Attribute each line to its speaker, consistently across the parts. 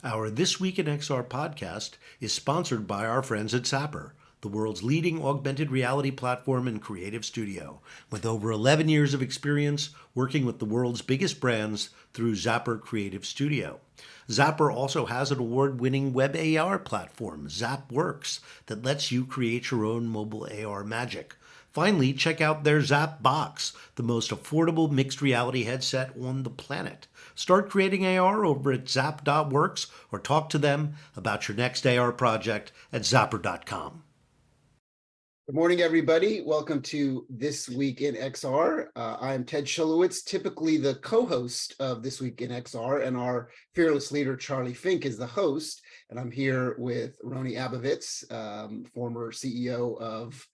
Speaker 1: Our This Week in XR podcast is sponsored by our friends at Zapper, the world's leading augmented reality platform and creative studio, with over 11 years of experience working with the world's biggest brands through Zapper Creative Studio. Zapper also has an award-winning web AR platform, ZapWorks, that lets you create your own mobile AR magic. Finally, check out their Zap Box, the most affordable mixed reality headset on the planet. Start creating AR over at zap.works or talk to them about your next AR project at zapper.com.
Speaker 2: Good morning, everybody. Welcome to This Week in XR. I'm Ted Shulowitz, typically the co-host of This Week in XR, and our fearless leader, Charlie Fink, is the host. And I'm here with Rony Abovitz, former CEO of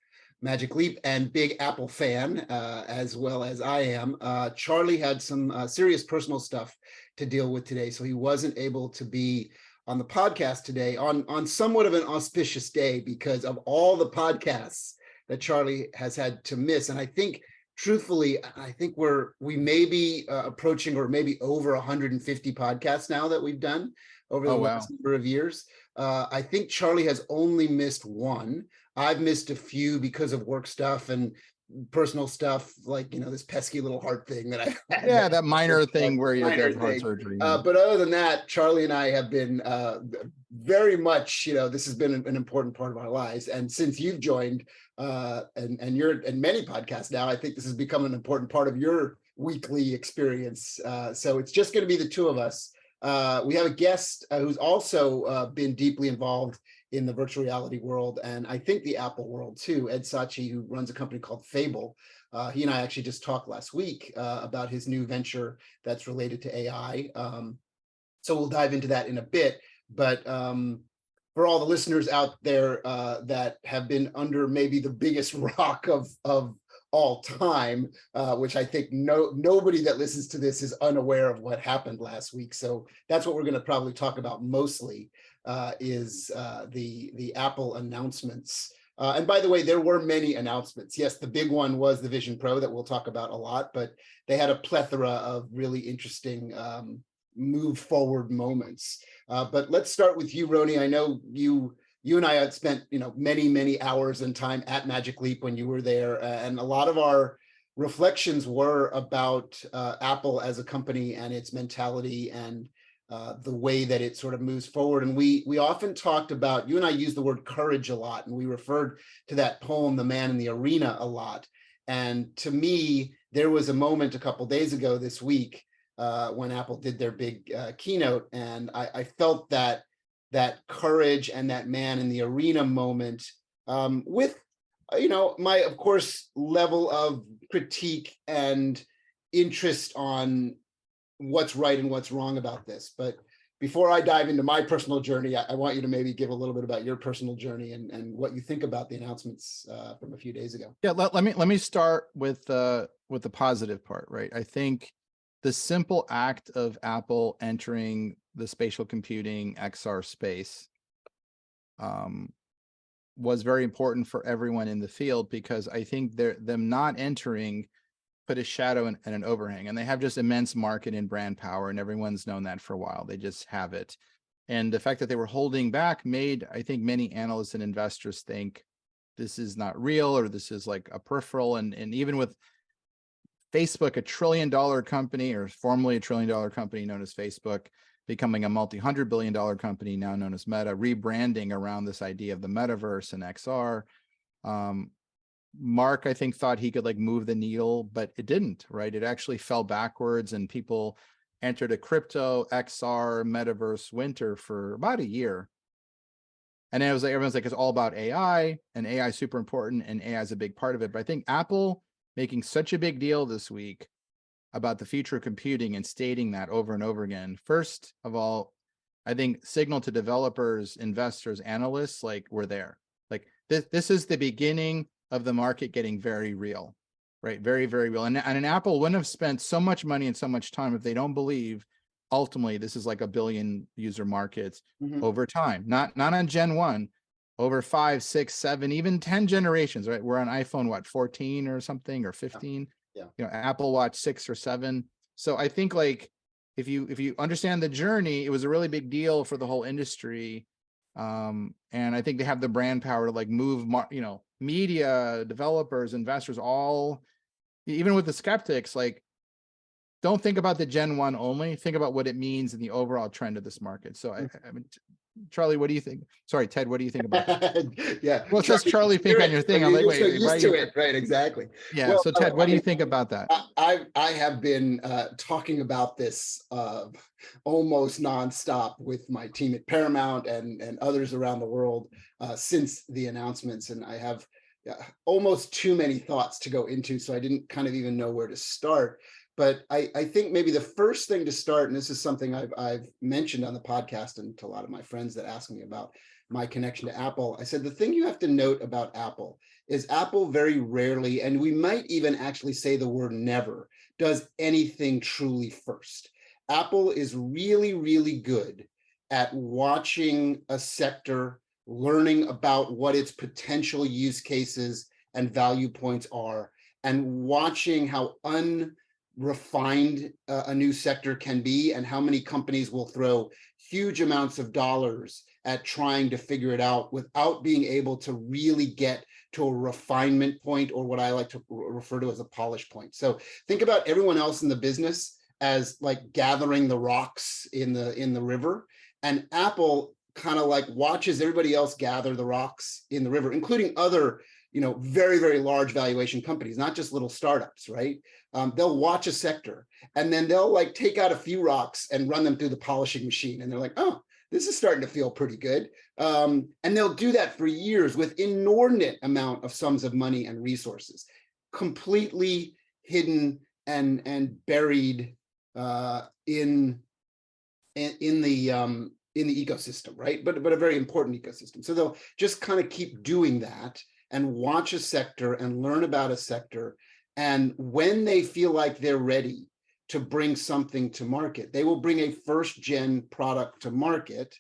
Speaker 2: Magic Leap and big Apple fan, as well as I am. Charlie had some serious personal stuff to deal with today, so he wasn't able to be on the podcast today on somewhat of an auspicious day because of all the podcasts that Charlie has had to miss. And I think, truthfully, I think we may be approaching or maybe over 150 podcasts now that we've done over the last number of years. I think Charlie has only missed one. I've missed a few because of work stuff and personal stuff, like, this pesky little heart thing that I had.
Speaker 3: Yeah, that minor thing where you get heart surgery.
Speaker 2: But other than that, Charlie and I have been very much, this has been an important part of our lives. And since you've joined and you're in many podcasts now, I think this has become an important part of your weekly experience. So it's just going to be the two of us. We have a guest who's also been deeply involved in the virtual reality world, and I think the Apple world too, Ed Saatchi, who runs a company called Fable. He and I actually just talked last week about his new venture that's related to AI. So we'll dive into that in a bit. But for all the listeners out there that have been under maybe the biggest rock of all time, which I think nobody that listens to this is unaware of what happened last week. So that's what we're going to probably talk about mostly, is the Apple announcements. And by the way, there were many announcements. Yes, the big one was the Vision Pro that we'll talk about a lot, but they had a plethora of really interesting move forward moments. But let's start with you, Rony. I know you and I had spent, many hours and time at Magic Leap when you were there. And a lot of our reflections were about Apple as a company and its mentality and the way that it sort of moves forward. And we often talked about, you and I used the word courage a lot, and we referred to that poem, The Man in the Arena, a lot. And to me, there was a moment a couple of days ago this week when Apple did their big keynote, and I felt that courage and that man in the arena moment with, my, of course, level of critique and interest on what's right and what's wrong about this. But before I dive into my personal journey, I want you to maybe give a little bit about your personal journey and what you think about the announcements from a few days ago.
Speaker 3: Yeah, let me start with the positive part, right? I think the simple act of Apple entering the spatial computing XR space was very important for everyone in the field, because I think them not entering put a shadow and an overhang, and they have just immense market and brand power, and everyone's known that for a while. They just have it. And the fact that they were holding back made, I think, many analysts and investors think this is not real, or this is like a peripheral. And even with Facebook, $1 trillion company, or formerly $1 trillion company known as Facebook, becoming a multi-$100 billion company now known as Meta, rebranding around this idea of the metaverse and XR. Mark, I think, thought he could move the needle, but it didn't, right? It actually fell backwards, and people entered a crypto XR metaverse winter for about a year. And it was like, everyone's like, it's all about AI, and AI is super important, and AI is a big part of it. But I think Apple making such a big deal this week about the future of computing and stating that over and over again. First of all, I think signal to developers, investors, analysts, we're there. This is the beginning of the market getting very real, right? Very, very real. And an Apple wouldn't have spent so much money and so much time if they don't believe ultimately this is like a billion user markets over time, not on Gen 1, over 5, 6, 7, even 10 generations, right? We're on iPhone, 14 or something, or 15,
Speaker 2: Yeah.
Speaker 3: Apple Watch 6 or 7. So I think if you understand the journey, it was a really big deal for the whole industry. And I think they have the brand power to like move, media, developers, investors, all, even with the skeptics, like, don't think about the Gen 1 only, think about what it means in the overall trend of this market. So I mean, Charlie, what do you think? Sorry, Ted, what do you think about that?
Speaker 2: Yeah.
Speaker 3: Well, it says Charlie Pink on your thing. I'm like,
Speaker 2: you're so
Speaker 3: wait,
Speaker 2: used to it, right? Exactly.
Speaker 3: yeah.
Speaker 2: Well,
Speaker 3: So Ted, what do you think about that?
Speaker 2: I have been talking about this almost nonstop with my team at Paramount and others around the world since the announcements, and I have almost too many thoughts to go into, so I didn't kind of even know where to start. But I think maybe the first thing to start, and this is something I've mentioned on the podcast and to a lot of my friends that ask me about my connection to Apple, I said the thing you have to note about Apple is Apple very rarely, and we might even actually say the word never, does anything truly first. Apple is really, really good at watching a sector, learning about what its potential use cases and value points are, and watching how unrefined a new sector can be, and how many companies will throw huge amounts of dollars at trying to figure it out without being able to really get to a refinement point, or what I like to refer to as a polish point. So think about everyone else in the business as like gathering the rocks in the river, and Apple kind of like watches everybody else gather the rocks in the river, including other, very, very large valuation companies, not just little startups, right? They'll watch a sector and then they'll like take out a few rocks and run them through the polishing machine. And they're like, oh, this is starting to feel pretty good. And they'll do that for years with inordinate amount of sums of money and resources, completely hidden and buried in the ecosystem, right? But a very important ecosystem. So they'll just kind of keep doing that and watch a sector and learn about a sector. And when they feel like they're ready to bring something to market, they will bring a first gen product to market.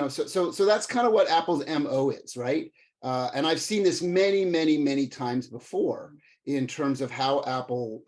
Speaker 2: So that's kind of what Apple's MO is, right? And I've seen this many, many, many times before in terms of how Apple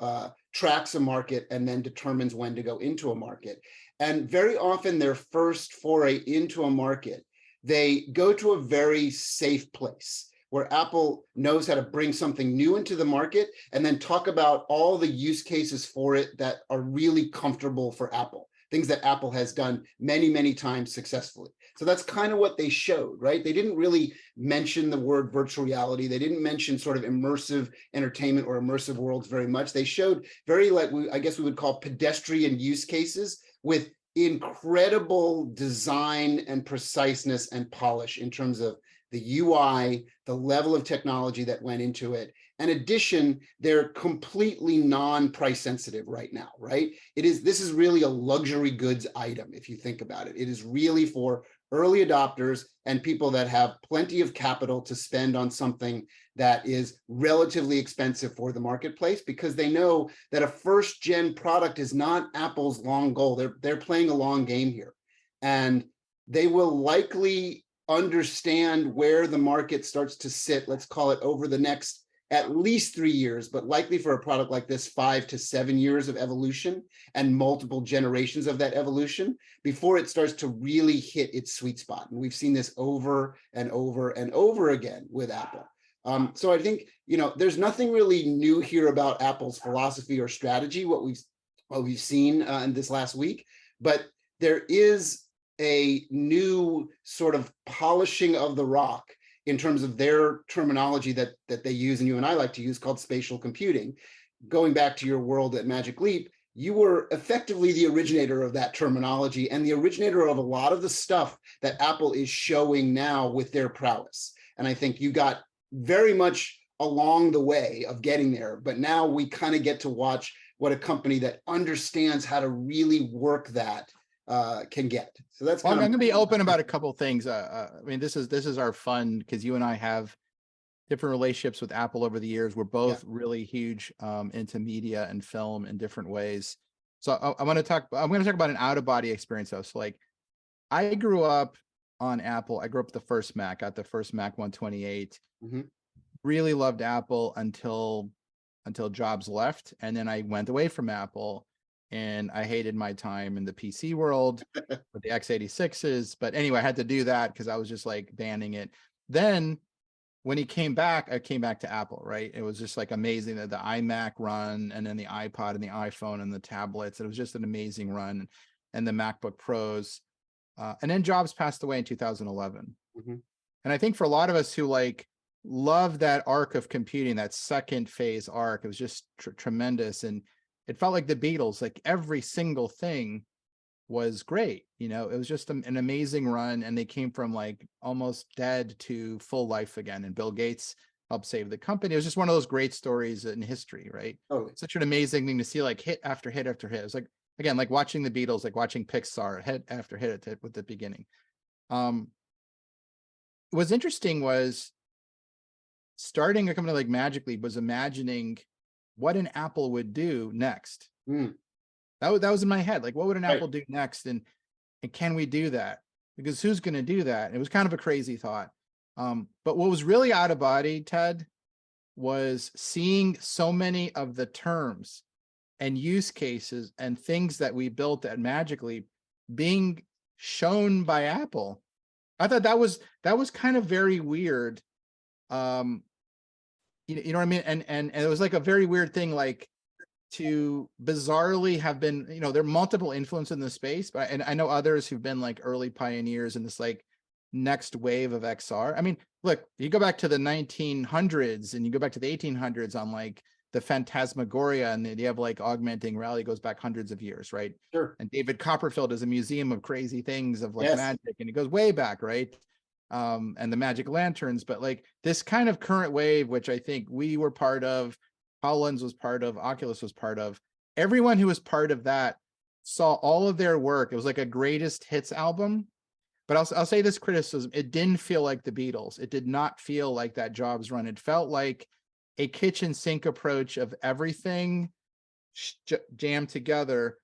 Speaker 2: tracks a market and then determines when to go into a market. And very often their first foray into a market, they go to a very safe place where Apple knows how to bring something new into the market and then talk about all the use cases for it that are really comfortable for Apple, things that Apple has done many, many times successfully. So that's kind of what they showed, right? They didn't really mention the word virtual reality. They didn't mention sort of immersive entertainment or immersive worlds very much. They showed very, like, I guess we would call pedestrian use cases with incredible design and preciseness and polish in terms of the UI, the level of technology that went into it. In addition, they're completely non-price sensitive right now, right? This is really a luxury goods item, if you think about it. It is really for early adopters and people that have plenty of capital to spend on something that is relatively expensive for the marketplace, because they know that a first gen product is not Apple's long goal. They're playing a long game here, and they will likely understand where the market starts to sit, let's call it over the next at least 3 years, but likely for a product like this, 5 to 7 years of evolution and multiple generations of that evolution before it starts to really hit its sweet spot. And we've seen this over and over and over again with Apple. So I think, there's nothing really new here about Apple's philosophy or strategy, what we've seen in this last week, but there is a new sort of polishing of the rock in terms of their terminology that they use, and you and I like to use, called spatial computing. Going back to your world at Magic Leap, you were effectively the originator of that terminology and the originator of a lot of the stuff that Apple is showing now with their prowess. And I think you got very much along the way of getting there, but now we kind of get to watch what a company that understands how to really work that can get. So that's
Speaker 3: I'm going to be open about a couple of things. I mean, this is our fun, because you and I have different relationships with Apple over the years. We're both really huge into media and film in different ways. So I'm going to talk about an out of body experience though. So like, I grew up on Apple. I grew up with the first Mac, got the first Mac 128. Really loved Apple until Jobs left, and then I went away from Apple. and I hated my time in the PC world with the x86s. But anyway, I had to do that because I was just like banning it. Then when he came back, I came back to Apple, right? It was just like amazing that the iMac run, and then the iPod and the iPhone and the tablets. It was just an amazing run, and the MacBook Pros. And then Jobs passed away in 2011.
Speaker 2: Mm-hmm.
Speaker 3: And I think for a lot of us who like love that arc of computing, that second phase arc, it was just tremendous. And it felt like the Beatles, like every single thing was great. You know, it was just an amazing run, and they came from like almost dead to full life again. And Bill Gates helped save the company. It was just one of those great stories in history, right?
Speaker 2: Oh,
Speaker 3: Such an amazing thing to see, like hit after hit after hit. It was like, again, like watching the Beatles, like watching Pixar, hit after hit with the beginning. What's interesting was starting a company like Magic Leap was imagining what an Apple would do next. That was in my head. Like, what would an Apple do next? And can we do that? Because who's going to do that? It was kind of a crazy thought. But what was really out of body, Ted, was seeing so many of the terms and use cases and things that we built at Magic Leap being shown by Apple. I thought that was kind of very weird. You know what I mean? And it was like a very weird thing, like to bizarrely have been, you know, there are multiple influences in the space, but and I know others who've been like early pioneers in this like next wave of XR. I mean, look, you go back to the 1900s and you go back to the 1800s on like the Phantasmagoria, and you have like augmenting reality goes back hundreds of years, right?
Speaker 2: Sure.
Speaker 3: And David Copperfield is a museum of crazy things of like magic, and it goes way back, right? And the magic lanterns, but like this kind of current wave, which I think we were part of, HoloLens was part of, Oculus was part of, everyone who was part of that saw all of their work. It was like a greatest hits album. But I'll say this criticism, it didn't feel like the Beatles. It did not feel like that Jobs run. It felt like a kitchen sink approach of everything jammed together,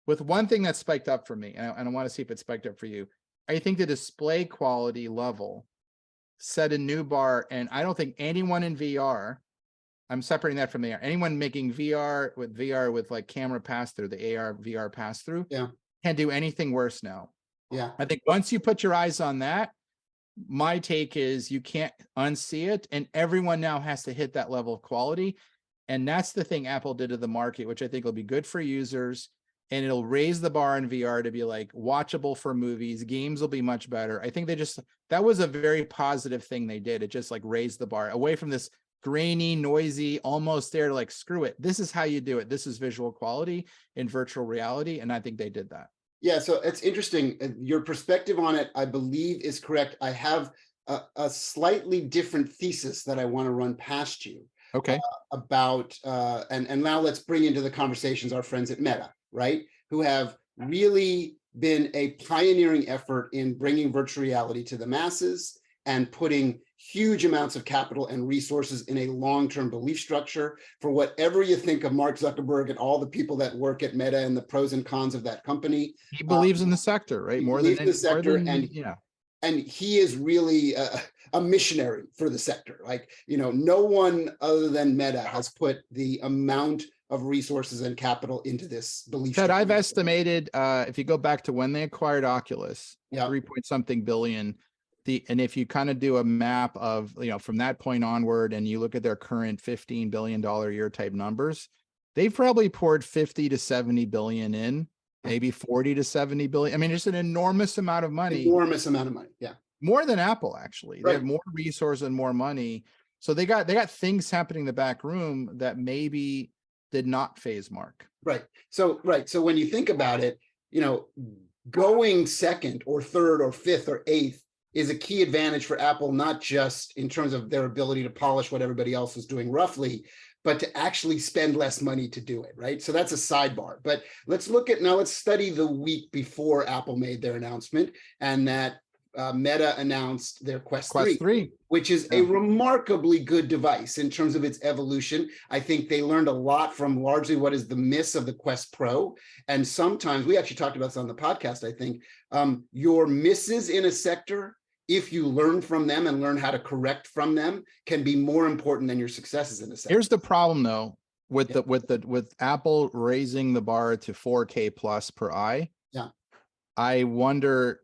Speaker 3: with one thing that spiked up for me, and I want to see if it spiked up for you. I think the display quality level set a new bar, and I don't think anyone in VR, I'm separating that from AR, anyone making VR with like camera pass through, the AR VR pass through, can't do anything worse now.
Speaker 2: Yeah.
Speaker 3: I think once you put your eyes on that, my take is you can't unsee it, and everyone now has to hit that level of quality. And that's the thing Apple did to the market, which I think will be good for users, and it'll raise the bar in VR to be like watchable for movies. Games will be much better. I think that was a very positive thing they did. It just like raised the bar away from this grainy, noisy, almost there to like, screw it. This is how you do it. This is visual quality in virtual reality. And I think they did that.
Speaker 2: Yeah, so it's interesting. Your perspective on it, I believe, is correct. I have a slightly different thesis that I want to run past you.
Speaker 3: Okay.
Speaker 2: About, and now let's bring into the conversations our friends at Meta, right? Who have really been a pioneering effort in bringing virtual reality to the masses and putting huge amounts of capital and resources in a long-term belief structure. For whatever you think of Mark Zuckerberg and all the people that work at Meta and the pros and cons of that company,
Speaker 3: he believes in the sector, right? More than the sector,
Speaker 2: and he is really a missionary for the sector. Like, you know, no one other than Meta has put the amount of resources and capital into this belief.
Speaker 3: Ted, I've estimated, if you go back to when they acquired Oculus, 3-point-something billion. And if you kind of do a map of, you know, from that point onward, and you look at their current $15 billion a year type numbers, they've probably poured 50 to 70 billion in, maybe 40 to 70 billion. I mean, it's an enormous amount of money.
Speaker 2: Enormous amount of money. Yeah.
Speaker 3: More than Apple, actually. They have more resources and more money. So they got things happening in the back room that maybe did not phase Mark.
Speaker 2: Right. So when you think about it, you know, going second or third or fifth or eighth is a key advantage for Apple, not just in terms of their ability to polish what everybody else is doing roughly, but to actually spend less money to do it, right? So that's a sidebar. But let's study the week before Apple made their announcement, and that Meta announced their Quest 3, which is a remarkably good device in terms of its evolution. I think they learned a lot from largely what is the miss of the Quest Pro. And sometimes, we actually talked about this on the podcast, I think, your misses in a sector, if you learn from them and learn how to correct from them, can be more important than your successes in a sector.
Speaker 3: Here's the problem, though. with with Apple raising the bar to 4K plus per eye.
Speaker 2: Yeah.
Speaker 3: I wonder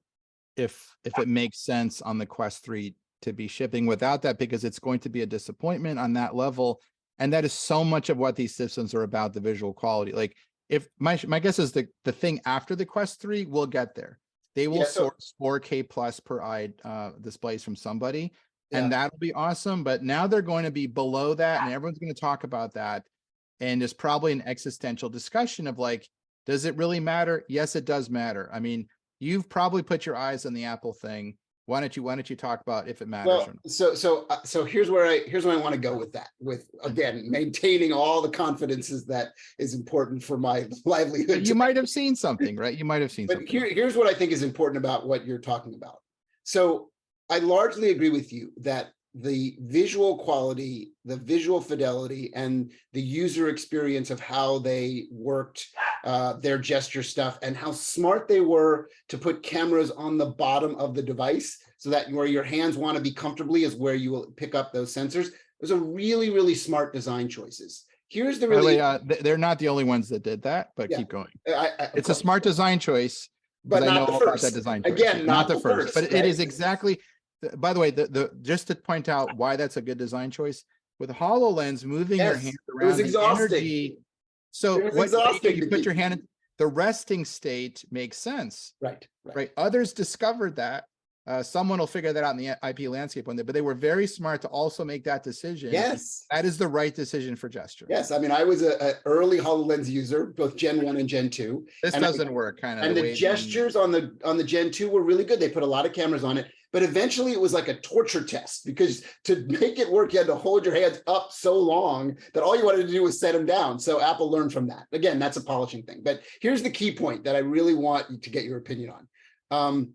Speaker 3: if it makes sense on the Quest 3 to be shipping without that, because it's going to be a disappointment on that level. And that is so much of what these systems are about, the visual quality. Like, if my guess is the thing after the Quest 3 will get there. They will source 4K plus per eye displays from somebody, and that'll be awesome. But now they're going to be below that, and everyone's going to talk about that. And there's probably an existential discussion of like, does it really matter? Yes, it does matter. I mean, you've probably put your eyes on the Apple thing. Why don't you talk about if it matters or not?
Speaker 2: So here's where I want to go with that, with again maintaining all the confidences that is important for my livelihood.
Speaker 3: You might have seen something, right? You might have seen something.
Speaker 2: But here's what I think is important about what you're talking about. So I largely agree with you that the visual quality, the visual fidelity, and the user experience of how they worked their gesture stuff, and how smart they were to put cameras on the bottom of the device so that where your hands want to be comfortably is where you will pick up those sensors. Those are really, really smart design choices. Here's the really...
Speaker 3: they're not the only ones that did that, but keep going. It's a smart design choice,
Speaker 2: but
Speaker 3: not
Speaker 2: the first.
Speaker 3: That design choice.
Speaker 2: Again, not the first,
Speaker 3: but
Speaker 2: right?
Speaker 3: It is exactly... By the way, just to point out why that's a good design choice, with HoloLens, moving your hand around,
Speaker 2: it was exhausting.
Speaker 3: Energy. So what you put your hand in, the resting state makes sense.
Speaker 2: Right.
Speaker 3: Others discovered that. Someone will figure that out in the IP landscape one day, but they were very smart to also make that decision.
Speaker 2: Yes.
Speaker 3: That is the right decision for gesture.
Speaker 2: Yes. I mean, I was an early HoloLens user, both Gen 1 and Gen 2.
Speaker 3: This doesn't work kind of.
Speaker 2: And the gestures on the Gen 2 were really good. They put a lot of cameras on it, but eventually it was like a torture test, because to make it work, you had to hold your hands up so long that all you wanted to do was set them down. So Apple learned from that. Again, that's a polishing thing. But here's the key point that I really want to get your opinion on.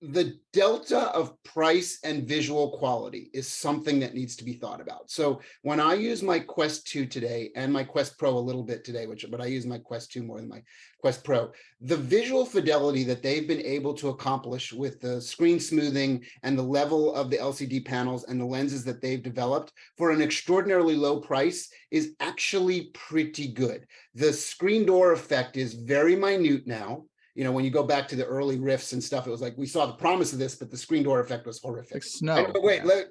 Speaker 2: The delta of price and visual quality is something that needs to be thought about. So when I use my Quest 2 today, and my Quest Pro a little bit today, but I use my Quest 2 more than my Quest Pro, the visual fidelity that they've been able to accomplish with the screen smoothing and the level of the LCD panels and the lenses that they've developed for an extraordinarily low price is actually pretty good. The screen door effect is very minute now. You know, when you go back to the early riffs and stuff, it was like, we saw the promise of this, but the screen door effect was horrific.
Speaker 3: Like snow.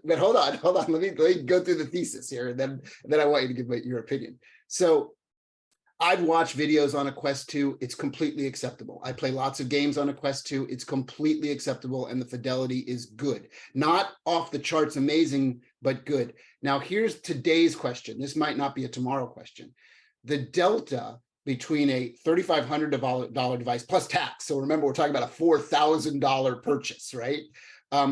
Speaker 2: But hold on. Let me go through the thesis here, and then I want you to give your opinion. So I've watched videos on a Quest 2. It's completely acceptable. I play lots of games on a Quest 2. It's completely acceptable, and the fidelity is good. Not off the charts amazing, but good. Now, here's today's question. This might not be a tomorrow question. The delta between a $3,500 device plus tax. So remember, we're talking about a $4,000 purchase, right?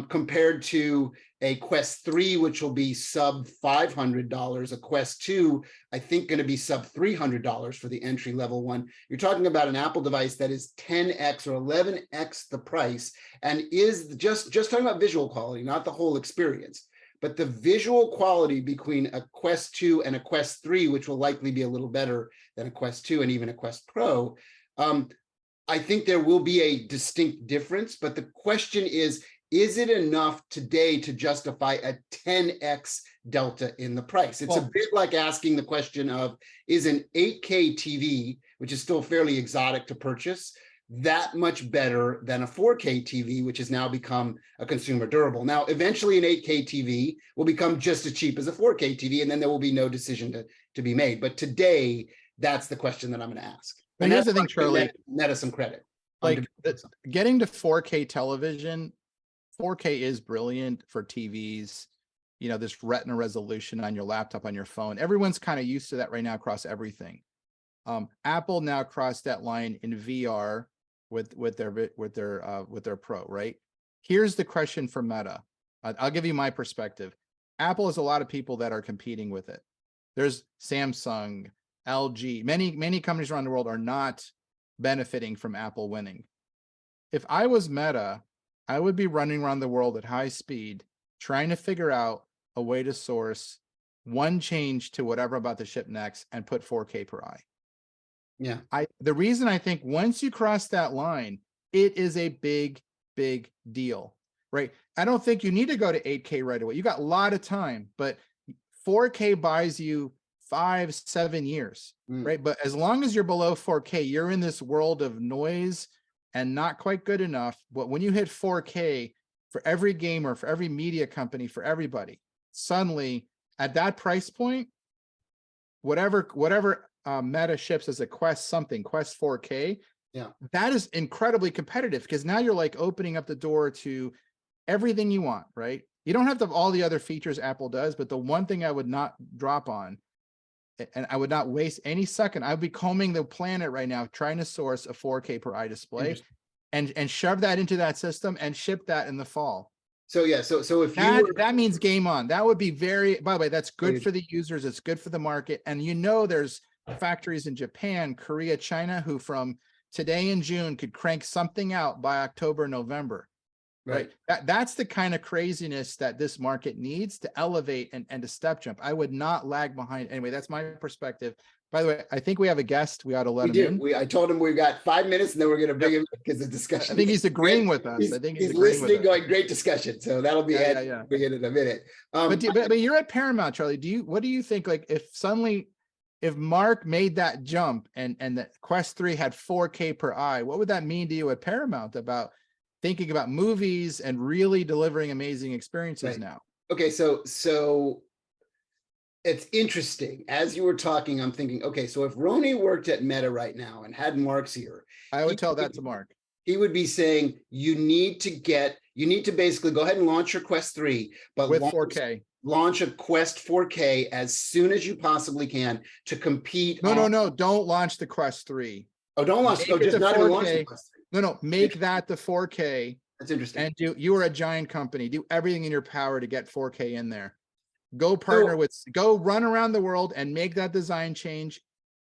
Speaker 2: Compared to a Quest 3, which will be sub $500, a Quest 2, I think going to be sub $300 for the entry level one. You're talking about an Apple device that is 10x or 11x the price, and is just talking about visual quality, not the whole experience. But the visual quality between a Quest 2 and a Quest 3, which will likely be a little better than a Quest 2 and even a Quest Pro, I think there will be a distinct difference. But the question is it enough today to justify a 10x delta in the price? It's a bit like asking the question of, is an 8K TV, which is still fairly exotic to purchase, that much better than a 4K TV, which has now become a consumer durable? Now, eventually an 8K TV will become just as cheap as a 4K TV, and then there will be no decision to be made. But today, that's the question that I'm going to ask.
Speaker 3: And here's the thing, Charlie,
Speaker 2: Meta some credit.
Speaker 3: Like getting to 4K television, 4K is brilliant for TVs, you know, this retina resolution on your laptop, on your phone. Everyone's kind of used to that right now across everything. Apple now crossed that line in VR with their Pro, right? Here's the question for Meta. I'll give you my perspective. Apple has a lot of people that are competing with it. There's Samsung, LG, many companies around the world are not benefiting from Apple winning. If I was Meta, I would be running around the world at high speed, trying to figure out a way to source one change to whatever about to ship next and put 4K per eye.
Speaker 2: Yeah.
Speaker 3: The reason I think once you cross that line, it is a big deal, right? I don't think you need to go to 8K right away. You got a lot of time, but 4K buys you 5, 7 years,
Speaker 2: Mm.
Speaker 3: right? But as long as you're below 4K, you're in this world of noise and not quite good enough. But when you hit 4K, for every gamer, for every media company, for everybody, suddenly at that price point, whatever Meta ships as a Quest 4K,
Speaker 2: Yeah.
Speaker 3: that is incredibly competitive, because now you're like opening up the door to everything you want, right? You don't have to have all the other features Apple does, but the one thing I would not drop on, and I would not waste any second, I would be combing the planet right now trying to source a 4K per eye display and shove that into that system and ship that in the fall.
Speaker 2: So yeah, so if you were,
Speaker 3: That means game on. That would be very, by the way, that's good for the users. It's good for the market. And there's factories in Japan, Korea, China, who from today in June could crank something out by October, November. Right. That's the kind of craziness that this market needs to elevate and to step jump. I would not lag behind. Anyway, that's my perspective. By the way, I think we have a guest. We ought to let him in.
Speaker 2: I told him we've got 5 minutes and then we're going to bring him because the discussion.
Speaker 3: I think he's agreeing with us. I think he's
Speaker 2: listening, going, great discussion. So that'll be Ed. Bring it in a minute.
Speaker 3: But you're at Paramount, Charlie. What do you think? Like if Mark made that jump and the Quest 3 had 4K per eye, what would that mean to you at Paramount about thinking about movies and really delivering amazing experiences now?
Speaker 2: Okay, so it's interesting. As you were talking, I'm thinking, okay, so if Rony worked at Meta right now and had Mark's here,
Speaker 3: I would tell that to Mark.
Speaker 2: He would be saying, you need to basically go ahead and launch your Quest 3, but
Speaker 3: with 4K.
Speaker 2: Launch a Quest 4K as soon as you possibly can to compete.
Speaker 3: No, don't launch the Quest 3.
Speaker 2: Oh, don't launch. Oh, just not even launch the Quest 3.
Speaker 3: No, make that the 4K.
Speaker 2: That's interesting.
Speaker 3: And you are a giant company. Do everything in your power to get 4K in there. Go partner go run around the world and make that design change.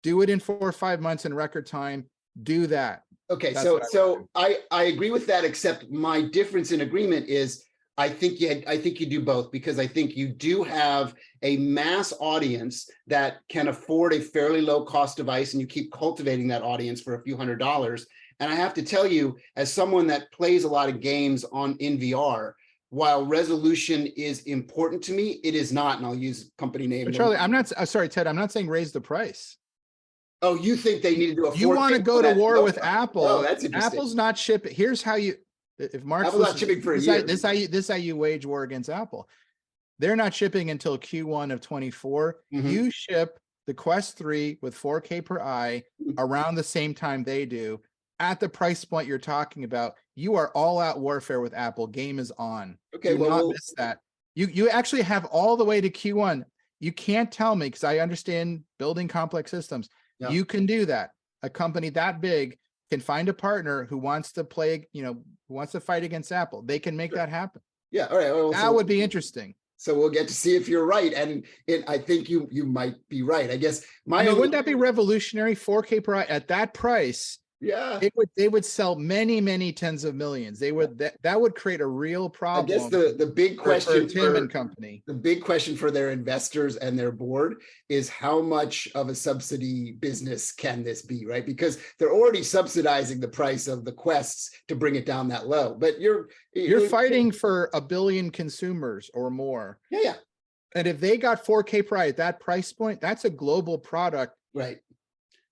Speaker 3: Do it in 4 or 5 months in record time. Do that.
Speaker 2: Okay, so I agree with that, except my difference in agreement is I think you do both, because I think you do have a mass audience that can afford a fairly low cost device, and you keep cultivating that audience for a few $100s. And I have to tell you, as someone that plays a lot of games in VR, while resolution is important to me, it is not, and I'll use company name.
Speaker 3: But Charlie, I'm not sorry, Ted, I'm not saying raise the price.
Speaker 2: Oh, you think they need to do a 4K?
Speaker 3: You want to go to war with Apple?
Speaker 2: Oh, that's interesting.
Speaker 3: Apple's not shipping. Here's how you, if Mark's
Speaker 2: Apple's not shipping for a year.
Speaker 3: This is how you wage war against Apple. They're not shipping until Q1 of 24.
Speaker 2: Mm-hmm.
Speaker 3: You ship the Quest 3 with 4K per eye around the same time they do, at the price point you're talking about. You are all out warfare with Apple. Game is on.
Speaker 2: Okay,
Speaker 3: do not miss that. You actually have all the way to Q1. You can't tell me, because I understand building complex systems. Yeah. You can do that. A company that big can find a partner who wants to play, who wants to fight against Apple. They can make that happen.
Speaker 2: Yeah, all right. Well,
Speaker 3: that would be interesting.
Speaker 2: So we'll get to see if you're right, and I think you might be right. I guess
Speaker 3: wouldn't that be revolutionary? 4K per eye at that price.
Speaker 2: Yeah,
Speaker 3: they would sell many tens of millions. They would that would create a real problem.
Speaker 2: I guess the big question
Speaker 3: for Tim and company.
Speaker 2: The big question for their investors and their board is how much of a subsidy business can this be, right? Because they're already subsidizing the price of the Quests to bring it down that low. But you're
Speaker 3: fighting for 1 billion consumers or more.
Speaker 2: Yeah.
Speaker 3: And if they got 4K per eye at that price point, that's a global product.
Speaker 2: Right.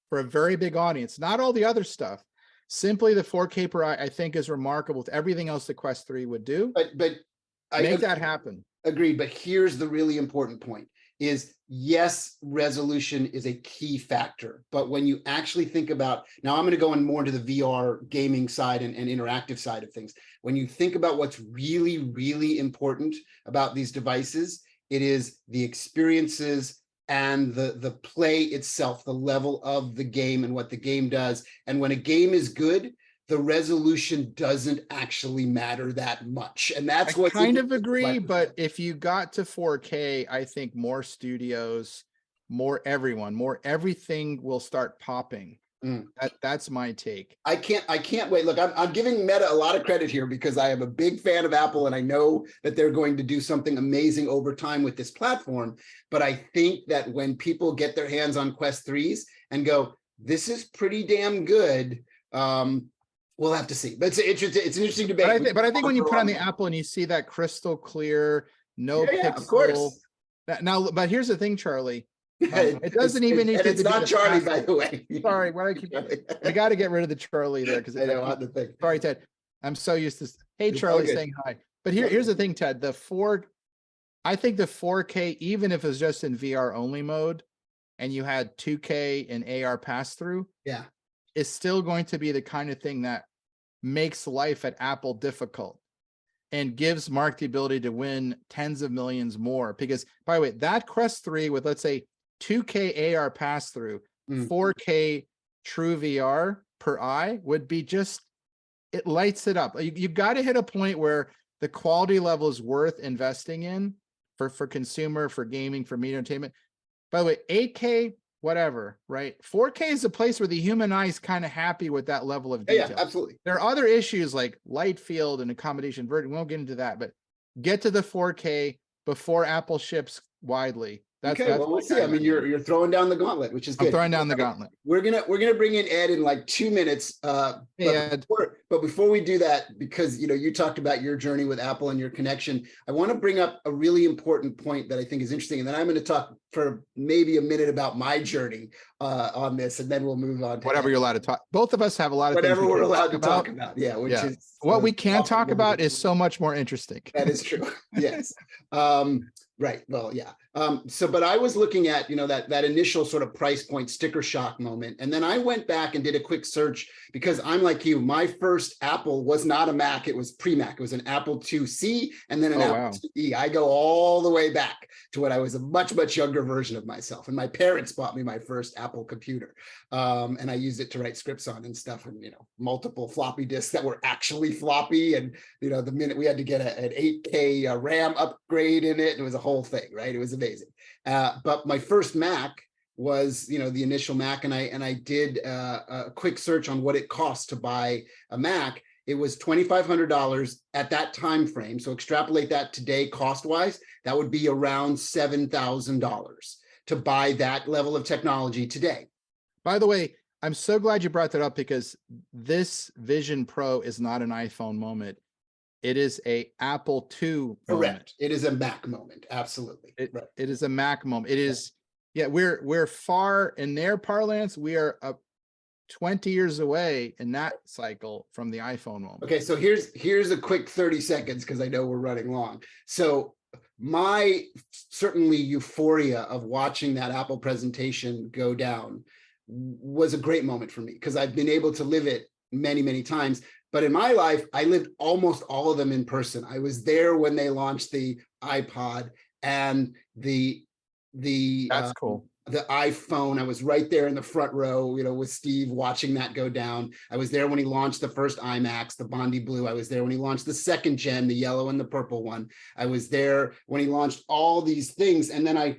Speaker 3: For a very big audience, not all the other stuff. Simply the 4K per eye, I think, is remarkable with everything else the Quest 3 would do.
Speaker 2: But
Speaker 3: make that happen.
Speaker 2: Agreed. But here's the really important point: is yes, resolution is a key factor. But when you actually think about, now I'm going to go in more into the VR gaming side and interactive side of things. When you think about what's really important about these devices, it is the experiences and the play itself, the level of the game and what the game does. And when a game is good, the resolution doesn't actually matter that much. And that's what I
Speaker 3: kind of agree. But if you got to 4K, I think more studios, more everything will start popping. That's my take.
Speaker 2: I can't wait. Look, I'm giving Meta a lot of credit here because I am a big fan of Apple, and I know that they're going to do something amazing over time with this platform. But I think that when people get their hands on Quest 3s and go, this is pretty damn good, we'll have to see. But it's an interesting debate.
Speaker 3: But I think when you put on the Apple and you see that crystal clear, no pixel.
Speaker 2: Of course.
Speaker 3: Now, but here's the thing, Charlie. It doesn't even need
Speaker 2: and
Speaker 3: to
Speaker 2: it's
Speaker 3: be
Speaker 2: not
Speaker 3: the
Speaker 2: Charlie,
Speaker 3: fast-
Speaker 2: by the way.
Speaker 3: Sorry, I got to get rid of the Charlie there because
Speaker 2: I know, I think.
Speaker 3: sorry, Ted. I'm so used to. Hey,
Speaker 2: It's all
Speaker 3: Charlie,
Speaker 2: good.
Speaker 3: saying hi. But here's the thing, Ted. I think the 4K, even if it's just in VR only mode, and you had 2K and AR pass through,
Speaker 2: Yeah.
Speaker 3: is still going to be the kind of thing that makes life at Apple difficult and gives Mark the ability to win tens of millions more. Because, by the way, that Quest 3 with, let's say, 2K AR pass through, 4K true VR per eye would be just, it lights it up. You got to hit a point where the quality level is worth investing in for consumer, for gaming, for media entertainment. By the way, 8K, whatever, right? 4K is a place where the human eye is kind of happy with that level of detail.
Speaker 2: Yeah, absolutely.
Speaker 3: There are other issues like light field and accommodation. We won't get into that, but get to the 4K before Apple ships widely. That's
Speaker 2: Well, we'll see. I mean, you're throwing down the gauntlet, which is good.
Speaker 3: I'm throwing down the gauntlet.
Speaker 2: We're gonna bring in Ed in like 2 minutes. But before we do that, because you talked about your journey with Apple and your connection, I want to bring up a really important point that I think is interesting, and then I'm going to talk for maybe a minute about my journey on this, and then we'll move on to
Speaker 3: whatever you're allowed to talk. Both of us have a lot of
Speaker 2: whatever
Speaker 3: things
Speaker 2: we're allowed to talk about. Yeah, which is
Speaker 3: what we can't talk about is so much more interesting.
Speaker 2: That is true. Yes. Right. Well, yeah. But I was looking at, that initial sort of price point sticker shock moment. And then I went back and did a quick search because I'm like you, my first Apple was not a Mac. It was pre-Mac. It was an Apple IIc and then an Apple IIe. I go all the way back to when I was a much, much younger version of myself. And my parents bought me my first Apple computer. And I used it to write scripts on and stuff, and, multiple floppy disks that were actually floppy. And, the minute we had to get an 8K RAM upgrade in it, it was a whole thing, right? It was amazing. But my first Mac was, the initial Mac, and I did a quick search on what it cost to buy a Mac. It was $2,500 at that time frame. So extrapolate that today cost-wise, that would be around $7,000 to buy that level of technology today.
Speaker 3: By the way, I'm so glad you brought that up because this Vision Pro is not an iPhone moment. It is a Apple II
Speaker 2: Correct.
Speaker 3: moment.
Speaker 2: It is a Mac moment. Absolutely.
Speaker 3: It is a Mac moment. It is, we're far in their parlance. We are 20 years away in that cycle from the iPhone moment.
Speaker 2: Okay, so here's a quick 30 seconds because I know we're running long. So my certainly euphoria of watching that Apple presentation go down was a great moment for me because I've been able to live it many, many times. But in my life, I lived almost all of them in person. I was there when they launched the iPod and the
Speaker 3: That's cool.
Speaker 2: The iPhone. I was right there in the front row, with Steve watching that go down. I was there when he launched the first iMacs, the Bondi Blue. I was there when he launched the second gen, the yellow and the purple one. I was there when he launched all these things. And then I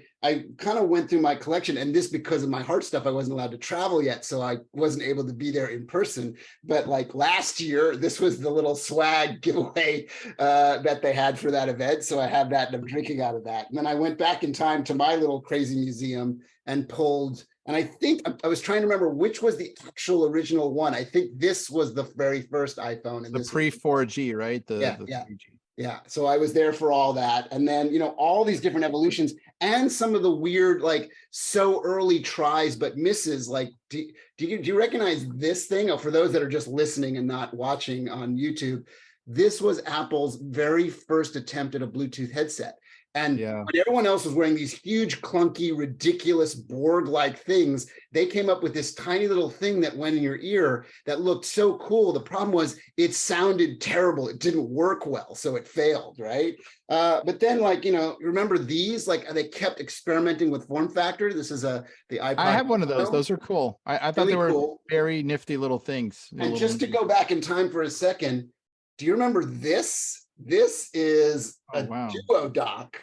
Speaker 2: kind of went through my collection, and this, because of my heart stuff, I wasn't allowed to travel yet. So I wasn't able to be there in person. But like last year, this was the little swag giveaway that they had for that event. So I have that and I'm drinking out of that. And then I went back in time to my little crazy museum and pulled, and I think I was trying to remember which was the actual original one. I think this was the very first iPhone. And
Speaker 3: the pre-4G, right? The 3G.
Speaker 2: Yeah. So I was there for all that. And then, all these different evolutions and some of the weird, like so early tries, but misses. Like, do you recognize this thing? Oh, for those that are just listening and not watching on YouTube, this was Apple's very first attempt at a Bluetooth headset. And when everyone else was wearing these huge, clunky, ridiculous Borg-like things, they came up with this tiny little thing that went in your ear that looked so cool. The problem was it sounded terrible. It didn't work well, so it failed, right? But then, remember these? Like, they kept experimenting with form factor. This is the iPod.
Speaker 3: I have one of those. Those are cool. I thought
Speaker 2: really
Speaker 3: they were
Speaker 2: cool.
Speaker 3: Very nifty little things.
Speaker 2: And just to go back in time for a second, do you remember this? This is a Duo Dock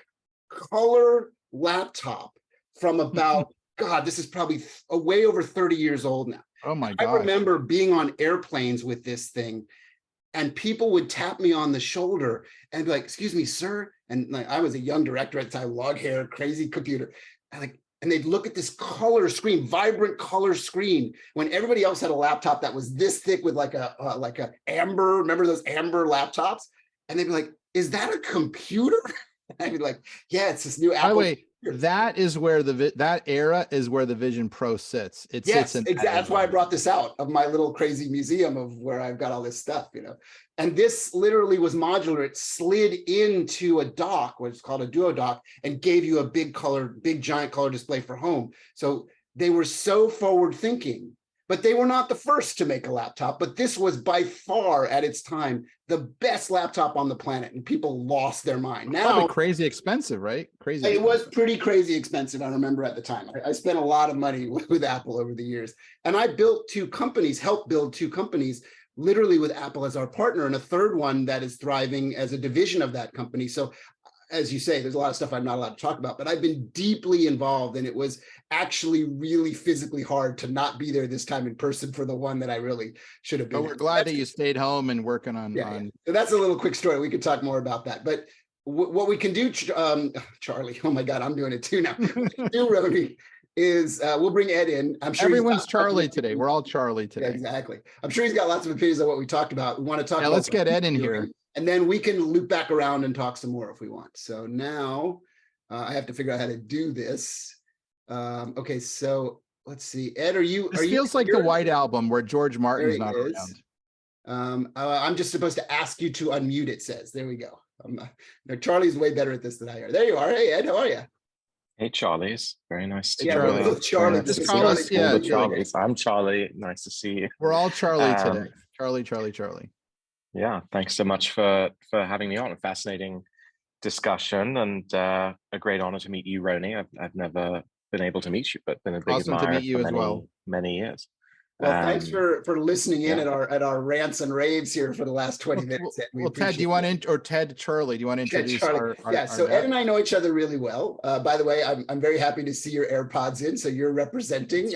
Speaker 2: color laptop from about, God, this is probably way over 30 years old now.
Speaker 3: Oh my God.
Speaker 2: I remember being on airplanes with this thing, and people would tap me on the shoulder and be like, "Excuse me, sir." And like, I was a young director at the time, long hair, crazy computer. And they'd look at this color screen, vibrant color screen, when everybody else had a laptop that was this thick with like a amber, remember those amber laptops? And they'd be like, "Is that a computer?" I'd be like, "Yeah, it's this new Apple."
Speaker 3: By the way, that is where that era is where the Vision Pro sits. It
Speaker 2: Yes,
Speaker 3: sits in
Speaker 2: exactly.
Speaker 3: that
Speaker 2: That's why I
Speaker 3: era.
Speaker 2: brought this out of my little crazy museum of where I've got all this stuff, And this literally was modular. It slid into a dock, what's called a duo dock, and gave you a big giant color display for home. So they were so forward thinking, but they were not the first to make a laptop. But this was by far at its time the best laptop on the planet, and people lost their mind. Now,
Speaker 3: Probably crazy expensive, right? Crazy.
Speaker 2: it was pretty crazy expensive. I remember at the time. I spent a lot of money with Apple over the years, and I built two companies, helped build two companies, literally with Apple as our partner, and a third one that is thriving as a division of that company. So, as you say, there's a lot of stuff I'm not allowed to talk about, but I've been deeply involved, and it was actually really physically hard to not be there this time in person for the one that I really should have been.
Speaker 3: But we're glad that you stayed home and working on.
Speaker 2: Yeah. So that's a little quick story. We could talk more about that, but what we can do, Charlie, oh my God, I'm doing it too now. What we can do, Rony, is we'll bring Ed in. I'm sure
Speaker 3: everyone's Charlie today. We're all Charlie today.
Speaker 2: Yeah, exactly. I'm sure he's got lots of opinions on what we talked about. We want to talk about.
Speaker 3: Let's get Ed in here.
Speaker 2: And then we can loop back around and talk some more if we want. So now I have to figure out how to do this. Okay, so let's see. Ed, are you?
Speaker 3: This feels like the White Album where George Martin's not around.
Speaker 2: I'm just supposed to ask you to unmute, it says. There we go. Charlie's way better at this than I are. There you are. Hey, Ed, how are you?
Speaker 4: Hey, Charlie's. Very nice to
Speaker 2: Charlie.
Speaker 3: Just call us, yeah,
Speaker 4: Charlie's. I'm Charlie. Nice to see you.
Speaker 3: We're all Charlie today. Charlie.
Speaker 4: Yeah, thanks so much for having me on. A fascinating discussion and a great honor to meet you, Rony. I've never been able to meet you, but been a big admirer for many years.
Speaker 2: Well, thanks for listening in at our rants and raves here for the last 20 minutes.
Speaker 3: Well, Ted, do you want to, or Ted, Charlie, do you want to introduce our
Speaker 2: so Ed and I know each other really well. By the way, I'm very happy to see your AirPods in. So you're representing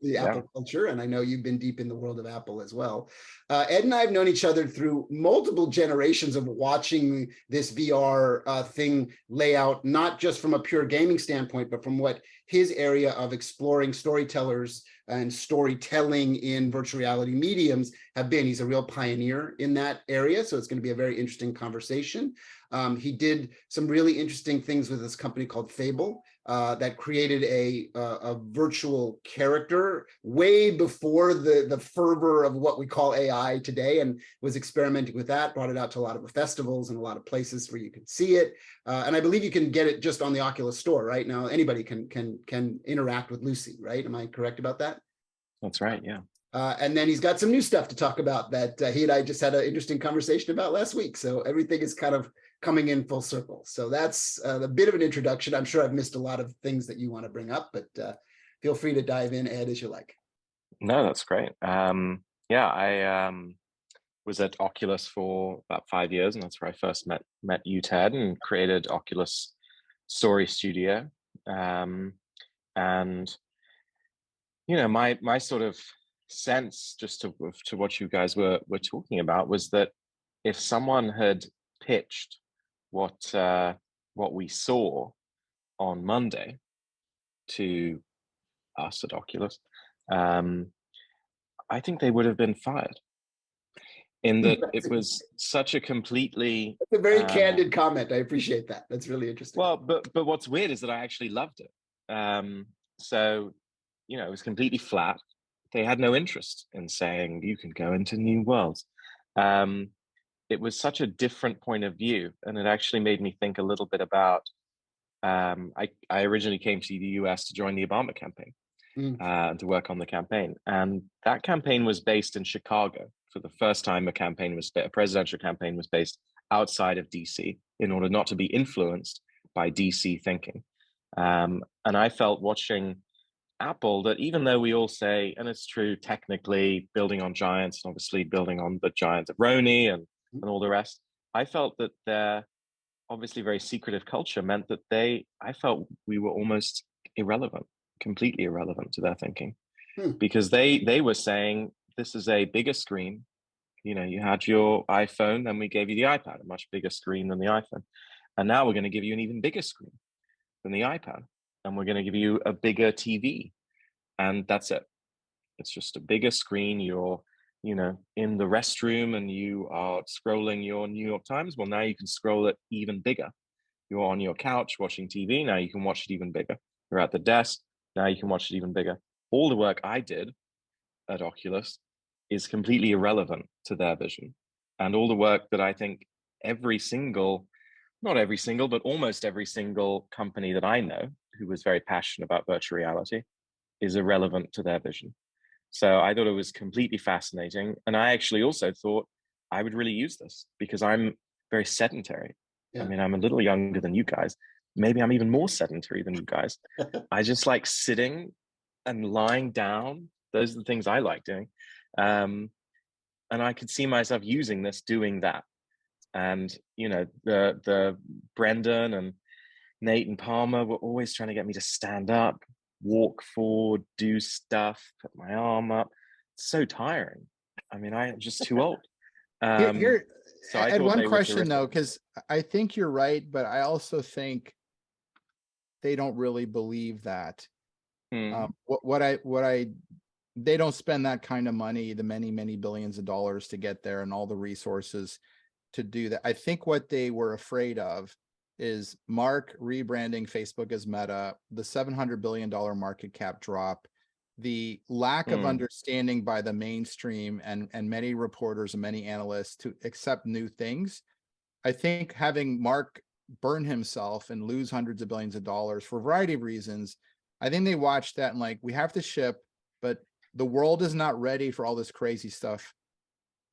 Speaker 2: the Apple culture, and I know you've been deep in the world of Apple as well. Ed and I have known each other through multiple generations of watching this VR thing lay out, not just from a pure gaming standpoint, but from what his area of exploring storytellers and storytelling in virtual reality mediums have been. He's a real pioneer in that area, so it's going to be a very interesting conversation. He did some really interesting things with this company called Fable that created a virtual character way before the fervor of what we call AI today, and was experimenting with that, brought it out to a lot of the festivals and a lot of places where you can see it. And I believe you can get it just on the Oculus store right now. Anybody can interact with Lucy, right? Am I correct about that?
Speaker 4: That's right, yeah.
Speaker 2: And then he's got some new stuff to talk about that he and I just had an interesting conversation about last week. So everything is kind of coming in full circle. So that's a bit of an introduction. I'm sure I've missed a lot of things that you want to bring up, but feel free to dive in, Ed, as you like.
Speaker 4: No, that's great. I was at Oculus for about 5 years, and that's where I first met you, Ted, and created Oculus Story Studio. And my sort of sense, just to what you guys were talking about, was that if someone had pitched what we saw on Monday to us at Oculus, I think they would have been fired. In that it was such a completely...
Speaker 2: It's a very candid comment. I appreciate that. That's really interesting.
Speaker 4: Well, but what's weird is that I actually loved it. So, it was completely flat. They had no interest in saying you can go into new worlds. It was such a different point of view, and it actually made me think a little bit about. I originally came to the US to join the Obama campaign, to work on the campaign, and that campaign was based in Chicago. For the first time, a presidential campaign was based outside of DC in order not to be influenced by DC thinking. And I felt watching Apple that even though we all say, and it's true technically, building on giants, and obviously building on the giant of Rony and all the rest, I felt that their obviously very secretive culture meant that I felt we were almost irrelevant, completely irrelevant to their thinking, because they were saying, this is a bigger screen. You had your iPhone, then we gave you the iPad, a much bigger screen than the iPhone. And now we're going to give you an even bigger screen than the iPad. And we're going to give you a bigger TV. And that's it. It's just a bigger screen. You're, in the restroom and you are scrolling your New York Times. Well, now you can scroll it even bigger. You're on your couch watching TV. Now you can watch it even bigger. You're at the desk. Now you can watch it even bigger. All the work I did at Oculus is completely irrelevant to their vision. And all the work that I think every single, not every single, but almost every single company that I know who was very passionate about virtual reality is irrelevant to their vision. So I thought it was completely fascinating. And I actually also thought I would really use this because I'm very sedentary.
Speaker 2: Yeah.
Speaker 4: I mean, I'm a little younger than you guys. Maybe I'm even more sedentary than you guys. I just like sitting and lying down. Those are the things I like doing. And I could see myself using this, doing that. And, you know, the Brendan and Nate and Palmer were always trying to get me to stand up, walk forward, do stuff, put my arm up. It's so tiring. I mean, I'm just too old.
Speaker 3: So I had one question though, because I think you're right, but I also think they don't really believe that. They don't spend that kind of money, the many billions of dollars to get there and all the resources to do that. I think what they were afraid of is Mark rebranding Facebook as Meta, the $700 billion market cap drop, the lack of understanding by the mainstream and many reporters and many analysts to accept new things. I think having Mark burn himself and lose hundreds of billions of dollars for a variety of reasons, I think they watched that and like, we have to ship, but the world is not ready for all this crazy stuff.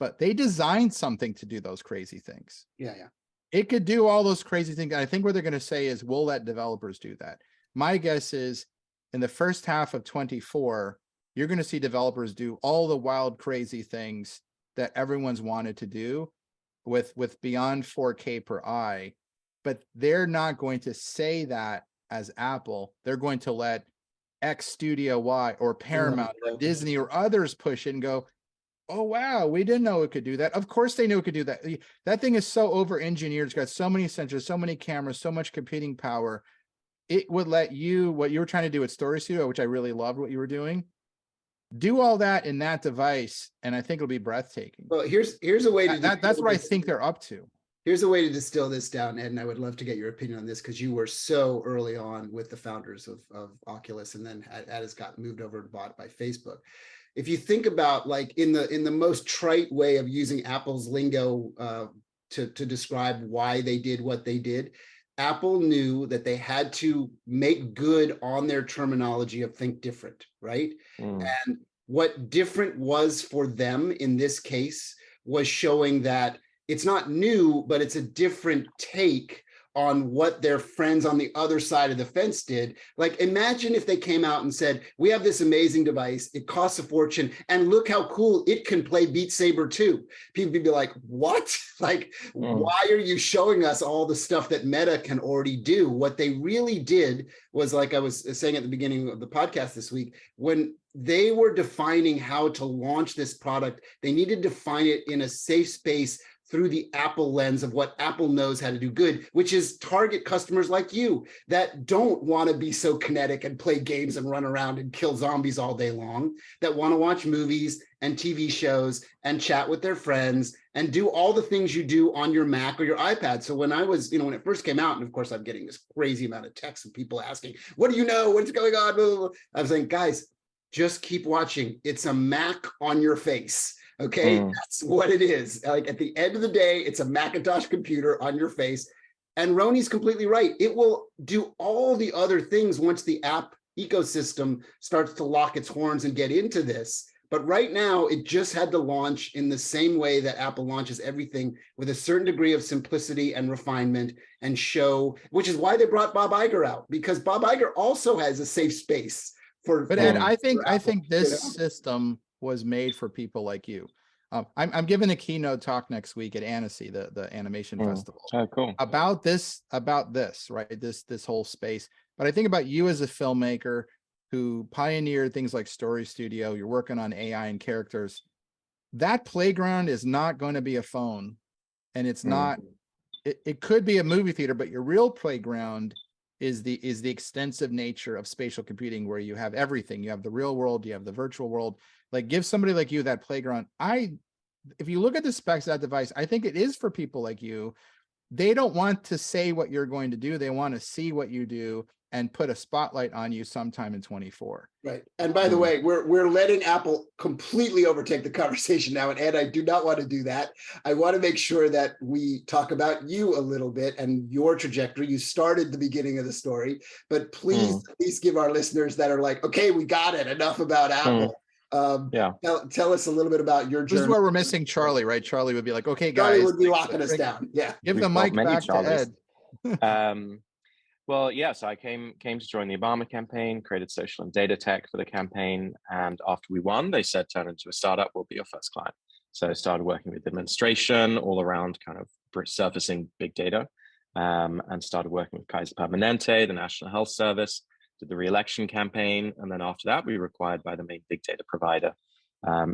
Speaker 3: But they designed something to do those crazy things.
Speaker 2: Yeah.
Speaker 3: It could do all those crazy things. And I think what they're going to say is, we'll let developers do that. My guess is in the first half of 24, you're going to see developers do all the wild, crazy things that everyone's wanted to do with beyond 4K per eye. But they're not going to say that as Apple. They're going to let X Studio Y or Paramount or Disney or others push it and go, oh, wow, we didn't know it could do that. Of course they knew it could do that. That thing is so over-engineered. It's got so many sensors, so many cameras, so much computing power. It would let you, what you were trying to do at Story Studio, which I really loved what you were doing, do all that in that device, and I think it'll be breathtaking.
Speaker 2: Well, here's a way to
Speaker 3: that's what I think they're up to.
Speaker 2: Here's a way to distill this down, Ed, and I would love to get your opinion on this because you were so early on with the founders of Oculus, and then Ed has got moved over and bought by Facebook. If you think about like in the most trite way of using Apple's lingo to describe why they did what they did, Apple knew that they had to make good on their terminology of think different, right? And what different was for them in this case was showing that it's not new, but it's a different take on what their friends on the other side of the fence did. Like, imagine if they came out and said, we have this amazing device, it costs a fortune, and look how cool it can play Beat Saber too. People would be like, what? Like, why are you showing us all the stuff that Meta can already do? What they really did was, like I was saying at the beginning of the podcast this week, when they were defining how to launch this product, they needed to define it in a safe space through the Apple lens of what Apple knows how to do good, which is target customers like you that don't want to be so kinetic and play games and run around and kill zombies all day long, that want to watch movies and TV shows and chat with their friends and do all the things you do on your Mac or your iPad. So when I was, when it first came out, and of course I'm getting this crazy amount of texts and people asking, what do you know? What's going on? I was saying, guys, just keep watching. It's a Mac on your face. Okay, that's what it is. Like, at the end of the day, it's a Macintosh computer on your face. And Rony's completely right. It will do all the other things once the app ecosystem starts to lock its horns and get into this. But right now, it just had to launch in the same way that Apple launches everything, with a certain degree of simplicity and refinement and show, which is why they brought Bob Iger out, because Bob Iger also has a safe space for.
Speaker 3: But Ed, I think this system was made for people like you. I'm giving a keynote talk next week at Annecy, the animation festival.
Speaker 4: Oh, cool.
Speaker 3: About this, right? This whole space. But I think about you as a filmmaker who pioneered things like Story Studio. You're working on AI and characters. That playground is not going to be a phone, and it's not. It could be a movie theater, but your real playground is the extensive nature of spatial computing, where you have everything. You have the real world, you have the virtual world. Like, give somebody like you that playground. If you look at the specs of that device, I think it is for people like you they don't want to say what you're going to do. They want to see what you do and put a spotlight on you sometime in 24.
Speaker 2: Right. And by the way, we're letting Apple completely overtake the conversation now. And Ed, I do not want to do that. I want to make sure that we talk about you a little bit and your trajectory. You started the beginning of the story, but please give our listeners that are like, okay, we got it. Enough about Apple. Tell us a little bit about your journey.
Speaker 3: This is where we're missing Charlie, right? Charlie would be like, okay, guys.
Speaker 2: Charlie would be locking us down. Yeah.
Speaker 3: Give the mic back to
Speaker 4: Ed. Well, yeah, so I came to join the Obama campaign, created social and data tech for the campaign. And after we won, they said, turn into a startup, we'll be your first client. So I started working with the administration all around kind of surfacing big data, and started working with Kaiser Permanente, the National Health Service, did the re-election campaign. And then after that, we were acquired by the main big data provider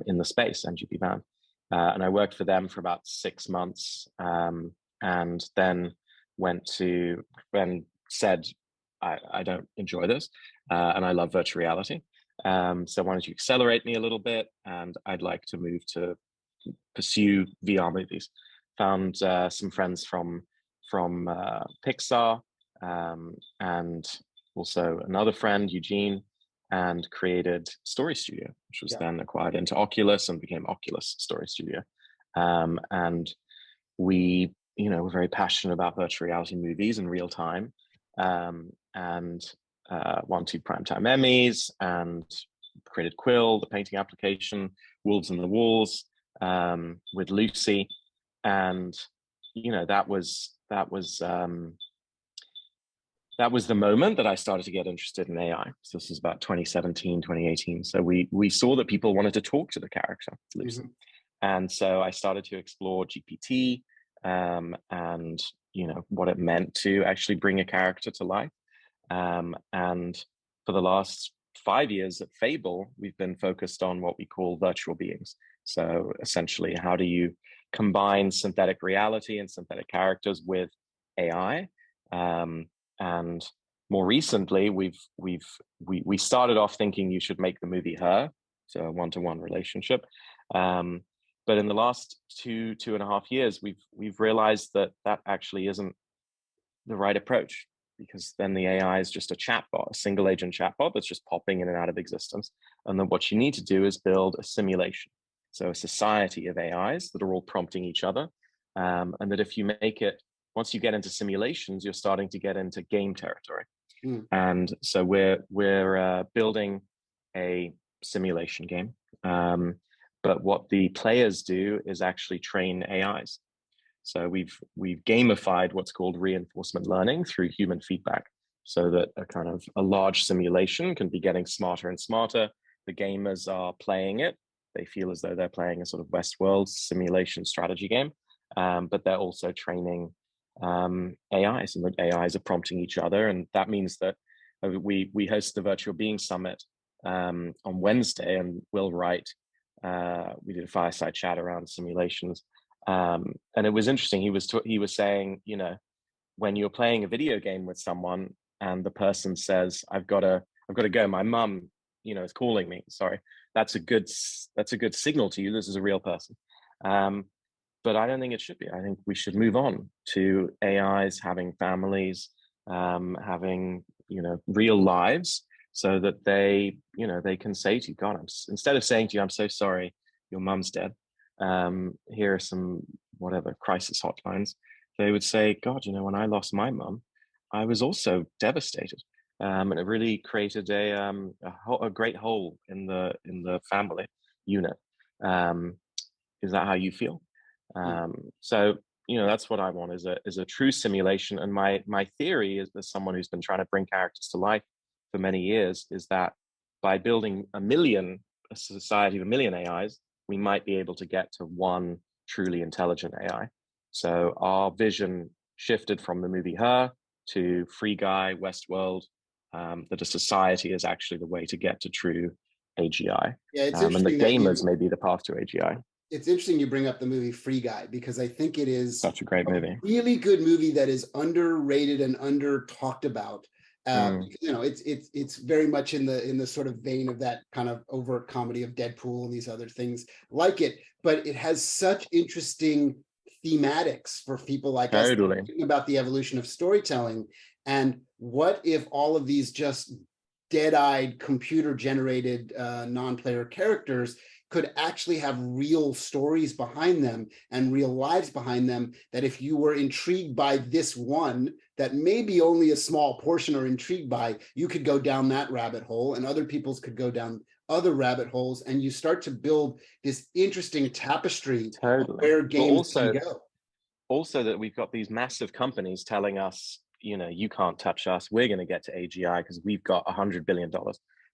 Speaker 4: in the space, NGP Van. And I worked for them for about 6 months, and then said, I don't enjoy this, and I love virtual reality. So why don't you accelerate me a little bit? And I'd like to move to pursue VR movies. Found some friends from Pixar, and also another friend, Eugene, and created Story Studio, which was then acquired into Oculus and became Oculus Story Studio. And we, we're very passionate about virtual reality movies in real time. And won 2 Primetime Emmys and created Quill, the painting application, Wolves in the Walls, with Lucy. And, that was the moment that I started to get interested in AI. So this was about 2017, 2018. So we saw that people wanted to talk to the character, Lucy. And so I started to explore GPT, and what it meant to actually bring a character to life. And for the last 5 years at Fable, we've been focused on what we call virtual beings. So essentially, how do you combine synthetic reality and synthetic characters with AI? And more recently, we started off thinking you should make the movie Her, so a one-to-one relationship. But in the last 2.5 years, we've realized that actually isn't the right approach, because then the AI is just a chatbot, a single agent chatbot that's just popping in and out of existence. And then what you need to do is build a simulation. So a society of AIs that are all prompting each other. And that if you make it, once you get into simulations, you're starting to get into game territory. And so we're building a simulation game. But what the players do is actually train AIs. So we've gamified what's called reinforcement learning through human feedback, so that a large simulation can be getting smarter and smarter. The gamers are playing it. They feel as though they're playing a sort of Westworld simulation strategy game, but they're also training AIs, and the AIs are prompting each other. And that means that we host the Virtual Being Summit on Wednesday, and Will Wright, we did a fireside chat around simulations, and it was interesting. He was saying, when you're playing a video game with someone and the person says, I've got to go, my mum is calling me, sorry, that's a good signal to you, this is a real person. But I don't think it should be. I think we should move on to AIs having families, having real lives, so that they can say to you, God, instead of saying to you, I'm so sorry, your mum's dead, here are some whatever crisis hotlines, they would say, God, when I lost my mum, I was also devastated, and it really created a great hole in the family unit. Is that how you feel? So that's what I want, is a true simulation. And my theory is, as someone who's been trying to bring characters to life for many years, is that by building a society of 1 million AIs, we might be able to get to one truly intelligent AI. So our vision shifted from the movie Her to Free Guy, Westworld, that a society is actually the way to get to true AGI.
Speaker 2: Yeah, it's
Speaker 4: and the gamers may be the path to AGI.
Speaker 2: It's interesting you bring up the movie Free Guy, because I think it is
Speaker 4: such a great movie,
Speaker 2: really good movie that is underrated and under talked about. It's very much in the sort of vein of that kind of overt comedy of Deadpool and these other things like it, but it has such interesting thematics for people like us
Speaker 4: Totally.
Speaker 2: thinking about the evolution of storytelling. And what if all of these just dead-eyed computer-generated non-player characters could actually have real stories behind them and real lives behind them, that if you were intrigued by this one that maybe only a small portion are intrigued by, you could go down that rabbit hole and other people's could go down other rabbit holes, and you start to build this interesting tapestry of where games can go.
Speaker 4: Also that we've got these massive companies telling us, you know, you can't touch us, we're going to get to AGI because we've got $100 billion.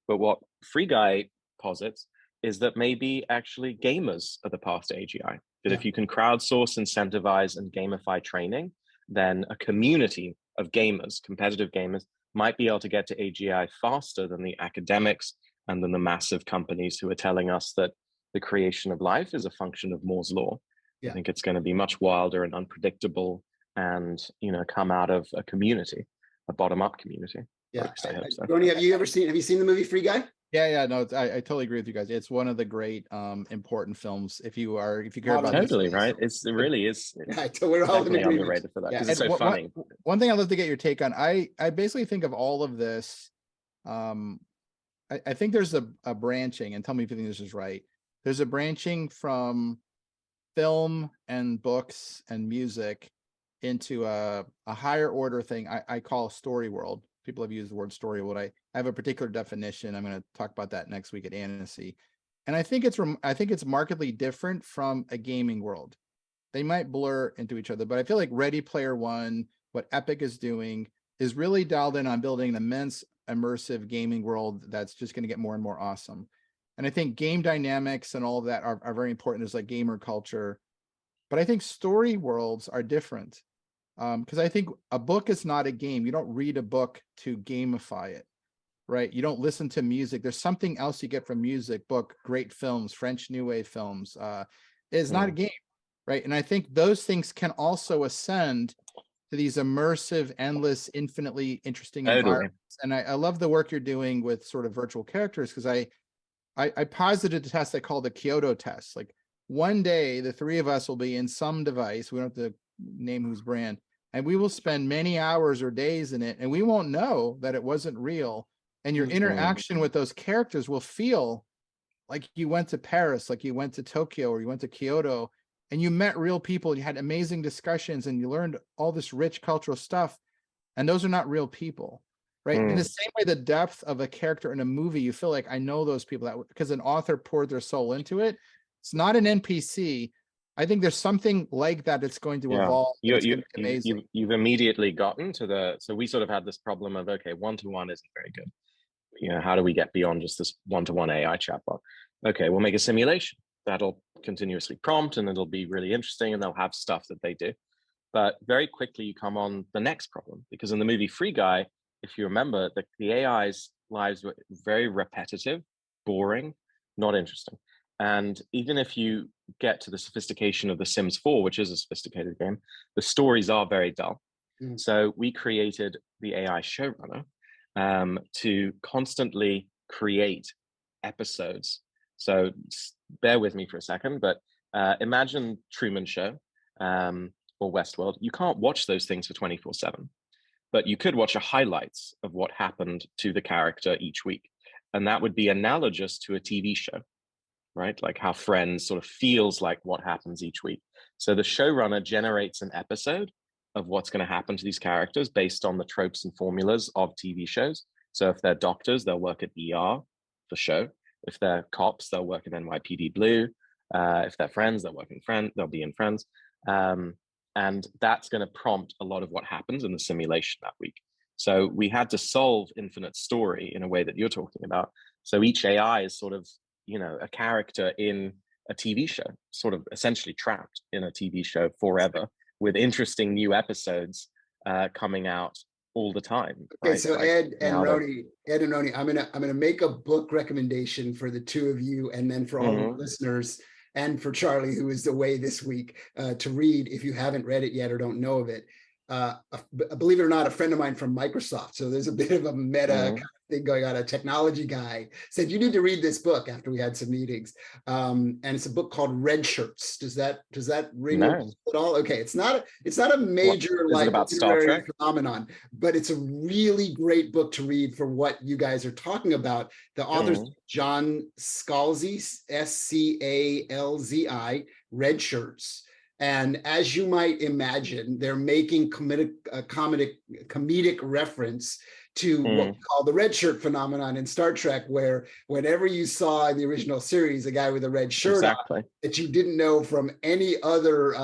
Speaker 4: But what Free Guy posits is that maybe actually gamers are the path to AGI. That if you can crowdsource, incentivize, and gamify training, then a community of gamers, competitive gamers, might be able to get to AGI faster than the academics and than the massive companies who are telling us that the creation of life is a function of Moore's law. I think it's going to be much wilder and unpredictable, and, you know, come out of a community, a bottom-up community.
Speaker 2: Yeah.
Speaker 4: I hope so.
Speaker 2: Rony, have you seen the movie Free Guy?
Speaker 3: Yeah, no, I totally agree with you guys. It's one of the great important films. If you care about
Speaker 4: Totally,
Speaker 3: this,
Speaker 4: right? It really is.
Speaker 2: Yeah, we're all in agreement.
Speaker 4: Underrated for that because it's
Speaker 3: and
Speaker 4: so funny.
Speaker 3: One thing I'd love to get your take on. I basically think of all of this. I think there's a branching, and tell me if you think this is right. There's a branching from film and books and music into a higher order thing I call story world. People have used the word story world. I have a particular definition. I'm going to talk about that next week at Annecy. And I think it's markedly different from a gaming world. They might blur into each other, but I feel like Ready Player One, what Epic is doing, is really dialed in on building an immense immersive gaming world that's just going to get more and more awesome. And I think game dynamics and all of that are very important as like gamer culture. But I think story worlds are different. Because I think a book is not a game. You don't read a book to gamify it, right? You don't listen to music. There's something else you get from music, book, great films, French New Wave films. It's not a game, right? And I think those things can also ascend to these immersive, endless, infinitely interesting environments. And I love the work you're doing with sort of virtual characters, because I posited a test I call the Kyoto test. Like one day, the three of us will be in some device. We don't have to name whose brand. And we will spend many hours or days in it, and we won't know that it wasn't real. And your interaction with those characters will feel like you went to Paris, like you went to Tokyo, or you went to Kyoto, and you met real people. You had amazing discussions, and you learned all this rich cultural stuff. And those are not real people, right? In the same way, the depth of a character in a movie, you feel like I know those people, that because an author poured their soul into it. It's not an NPC. I think there's something like that that's going to evolve.
Speaker 4: You've immediately gotten to the, so we sort of had this problem of, okay, one-to-one isn't very good. You know, how do we get beyond just this one-to-one AI chatbot? Okay, we'll make a simulation that'll continuously prompt, and it'll be really interesting, and they'll have stuff that they do. But very quickly you come on the next problem, because in the movie Free Guy, if you remember, the AI's lives were very repetitive, boring, not interesting. And even if you get to the sophistication of The Sims 4, which is a sophisticated game, the stories are very dull. So we created the AI showrunner to constantly create episodes. So bear with me for a second, but imagine Truman Show or Westworld. You can't watch those things for 24/7, but you could watch a highlights of what happened to the character each week. And that would be analogous to a TV show, right? Like how Friends sort of feels like what happens each week. So the showrunner generates an episode of what's going to happen to these characters based on the tropes and formulas of TV shows. So if they're doctors, they'll work at ER for show. If they're cops, they'll work at NYPD Blue. If they're friends, they'll be in Friends. And that's going to prompt a lot of what happens in the simulation that week. So we had to solve infinite story in a way that you're talking about. So each AI is sort of, you know, a character in a TV show, sort of essentially trapped in a TV show forever, with interesting new episodes coming out all the time.
Speaker 2: Okay,
Speaker 4: right?
Speaker 2: so
Speaker 4: like
Speaker 2: Ed and Rony, I'm gonna make a book recommendation for the two of you, and then for all the listeners, and for Charlie, who is away this week, to read if you haven't read it yet or don't know of it. believe it or not, a friend of mine from Microsoft. So there's a bit of a meta kind of thing going on. A technology guy said, you need to read this book after we had some meetings. And it's a book called Red Shirts. Does that ring a bell at all? Okay. It's not a major
Speaker 4: Is it about Star
Speaker 2: literary
Speaker 4: Trek?
Speaker 2: phenomenon, but it's a really great book to read for what you guys are talking about. The author's John Scalzi, Scalzi, Red Shirts. And as you might imagine, they're making comedic reference to what we call the red shirt phenomenon in Star Trek, where whenever you saw in the original series a guy with a red shirt on that you didn't know from any other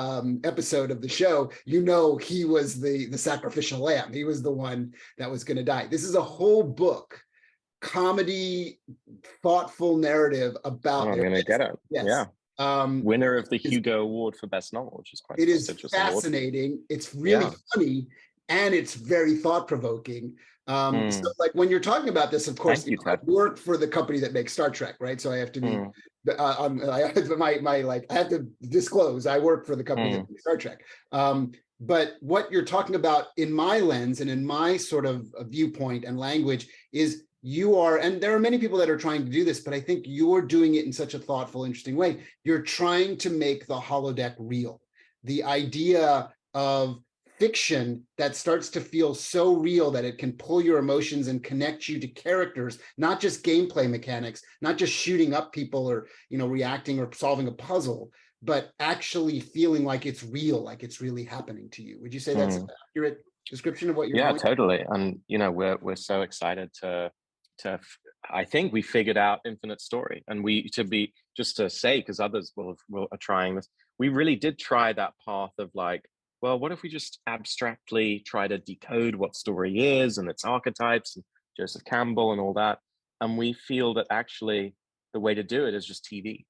Speaker 2: episode of the show, you know he was the sacrificial lamb. He was the one that was going to die. This is a whole book, comedy, thoughtful narrative about.
Speaker 4: I'm going to get it.
Speaker 2: Yes.
Speaker 4: Yeah. Winner of the Hugo Award for Best Novel, which is quite
Speaker 2: it is fascinating. Award. It's really funny, and it's very thought-provoking. So like when you're talking about this, of course, I work for the company that makes Star Trek, right? So I have to be I have to disclose I work for the company that makes Star Trek. But what you're talking about in my lens and in my sort of viewpoint and language is you are, and there are many people that are trying to do this, but I think you're doing it in such a thoughtful, interesting way. You're trying to make the holodeck real. The idea of fiction that starts to feel so real that it can pull your emotions and connect you to characters, not just gameplay mechanics, not just shooting up people or, reacting or solving a puzzle, but actually feeling like it's real, like it's really happening to you. Would you say that's an accurate description of what you're doing?
Speaker 4: Yeah, totally. And, we're so excited to I think we figured out infinite story, and to say, because others are trying this, we really did try that path of like, well, what if we just abstractly try to decode what story is and its archetypes and Joseph Campbell and all that. And we feel that actually the way to do it is just TV.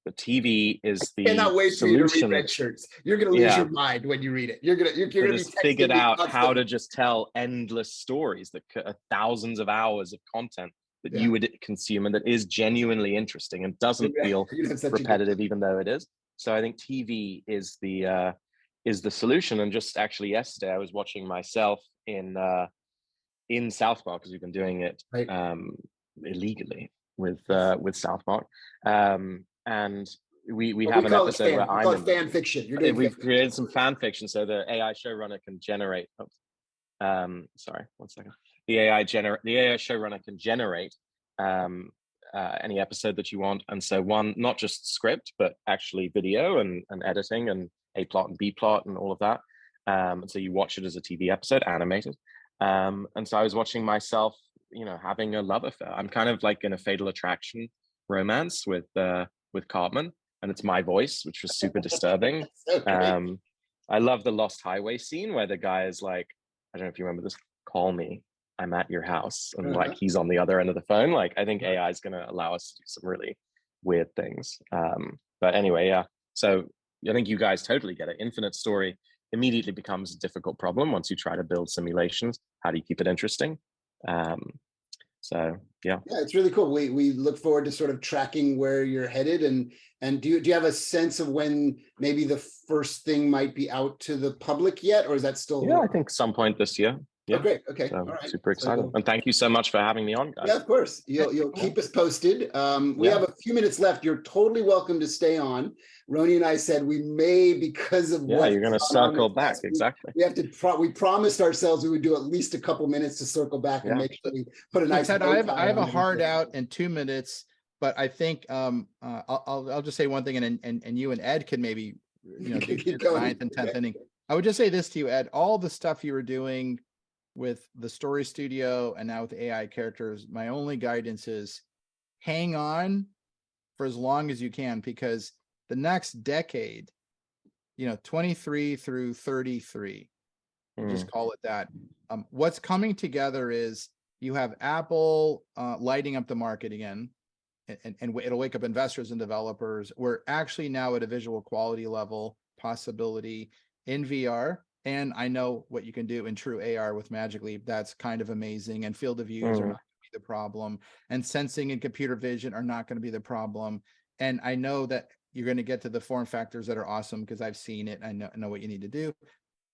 Speaker 4: The TV is the
Speaker 2: cannot wait for you to
Speaker 4: solution.
Speaker 2: read Red Shirts. You're going to lose your mind when you read it. You're going to be
Speaker 4: figured out how to just tell endless stories that thousands of hours of content that you would consume and that is genuinely interesting and doesn't feel repetitive, even though it is. So I think TV is the solution. And just actually yesterday, I was watching myself in South Park, because we've been doing it illegally with South Park. And we have an episode where I'm in
Speaker 2: fan fiction.
Speaker 4: We've created some fan fiction, so the AI showrunner can generate. Sorry, one second. The AI showrunner can generate any episode that you want, and so not just script, but actually video and editing and A plot and B plot and all of that. And so you watch it as a TV episode, animated. And so I was watching myself, having a love affair. I'm kind of like in a Fatal Attraction romance with Cartman, and it's my voice, which was super disturbing. I love the Lost Highway scene where the guy is like, I don't know if you remember this, call me, I'm at your house, and like he's on the other end of the phone. Like, I think AI is going to allow us to do some really weird things. But anyway, yeah. So I think you guys totally get it. Infinite story immediately becomes a difficult problem once you try to build simulations. How do you keep it interesting? So yeah,
Speaker 2: it's really cool. We look forward to sort of tracking where you're headed, and do you have a sense of when maybe the first thing might be out to the public yet, or is that still?
Speaker 4: Yeah, I think some point this year. Yeah.
Speaker 2: Okay. So,
Speaker 4: all right. Super excited, and thank you so much for having me on, guys.
Speaker 2: Yeah, of course. You'll keep us posted. We have a few minutes left. You're totally welcome to stay on. Rony and I said we may, because of
Speaker 4: you're going to circle back. Exactly.
Speaker 2: We have to. We promised ourselves we would do at least a couple minutes to circle back and make sure we put a nice.
Speaker 3: I have a hard out in 2 minutes, but I think I'll just say one thing, and you and Ed can maybe do the 9th and 10th inning. I would just say this to you, Ed. All the stuff you were doing with the story studio and now with AI characters, my only guidance is hang on for as long as you can, because the next decade, 23 through 33, we'll just call it that. What's coming together is you have Apple lighting up the market again, and it'll wake up investors and developers. We're actually now at a visual quality level possibility in VR. And I know what you can do in true AR with Magic Leap. That's kind of amazing. And field of views are not going to be the problem. And sensing and computer vision are not going to be the problem. And I know that you're going to get to the form factors that are awesome, because I've seen it. I know what you need to do.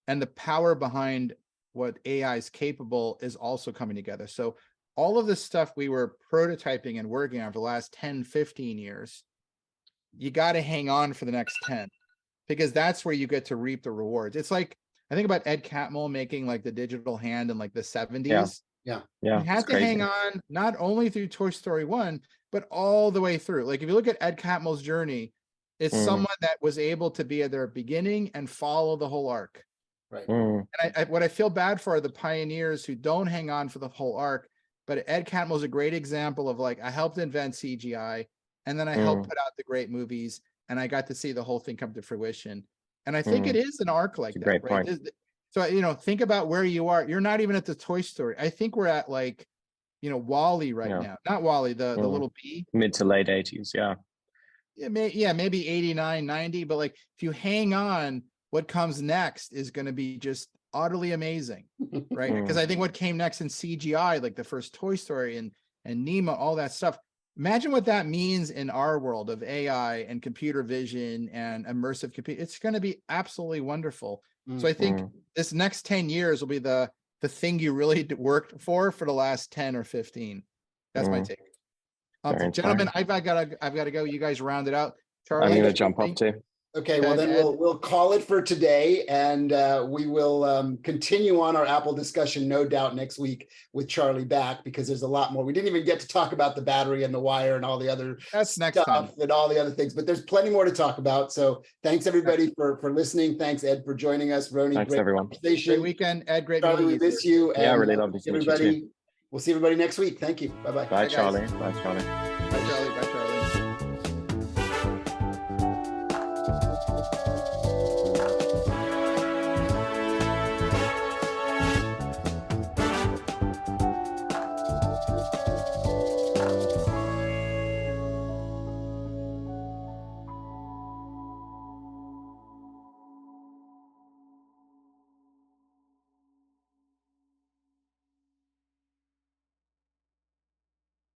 Speaker 3: and the power behind what AI is capable is also coming together. So all of this stuff we were prototyping and working on for the last 10, 15 years, you got to hang on for the next 10, because that's where you get to reap the rewards. It's like, I think about Ed Catmull making like the digital hand in like the 70s.
Speaker 2: Yeah.
Speaker 3: You had to hang on not only through Toy Story 1, but all the way through. Like if you look at Ed Catmull's journey, it's someone that was able to be at their beginning and follow the whole arc.
Speaker 2: Right.
Speaker 3: And what I feel bad for are the pioneers who don't hang on for the whole arc. But Ed Catmull is a great example of like, I helped invent CGI, and then I helped put out the great movies, and I got to see the whole thing come to fruition. And I think it is an arc like that,
Speaker 4: great
Speaker 3: right?
Speaker 4: point.
Speaker 3: So, you know, think about where you are. You're not even at the Toy Story. I think we're at like, you know, Wall-E right now. Not Wall-E, the little bee.
Speaker 4: Mid to late 80s, yeah.
Speaker 3: Maybe 89, 90. But like, if you hang on, what comes next is going to be just utterly amazing, right? Because I think what came next in CGI, like the first Toy Story and Nemo, all that stuff. Imagine what that means in our world of AI and computer vision and immersive computing. It's going to be absolutely wonderful. So I think this next 10 years will be the thing you really worked for the last 10 or 15. That's my take. Gentlemen, I've got to go. You guys round it out. Charlie,
Speaker 4: I'm going to jump off too.
Speaker 2: Okay, well then we'll call it for today, and we will continue on our Apple discussion, no doubt, next week with Charlie back, because there's a lot more. We didn't even get to talk about the battery and the wire and all the other stuff and all the other things, but there's plenty more to talk about. So thanks everybody for listening. Thanks Ed for joining us. Rony,
Speaker 4: thanks
Speaker 2: great
Speaker 4: everyone.
Speaker 2: Conversation.
Speaker 3: Great weekend, Ed. Great
Speaker 2: Charlie, we miss you.
Speaker 4: Yeah, really lovely to meet you too.
Speaker 2: We'll see everybody next week. Thank you. Bye-bye.
Speaker 4: Bye, Charlie. Bye, Charlie.
Speaker 3: Bye, Charlie.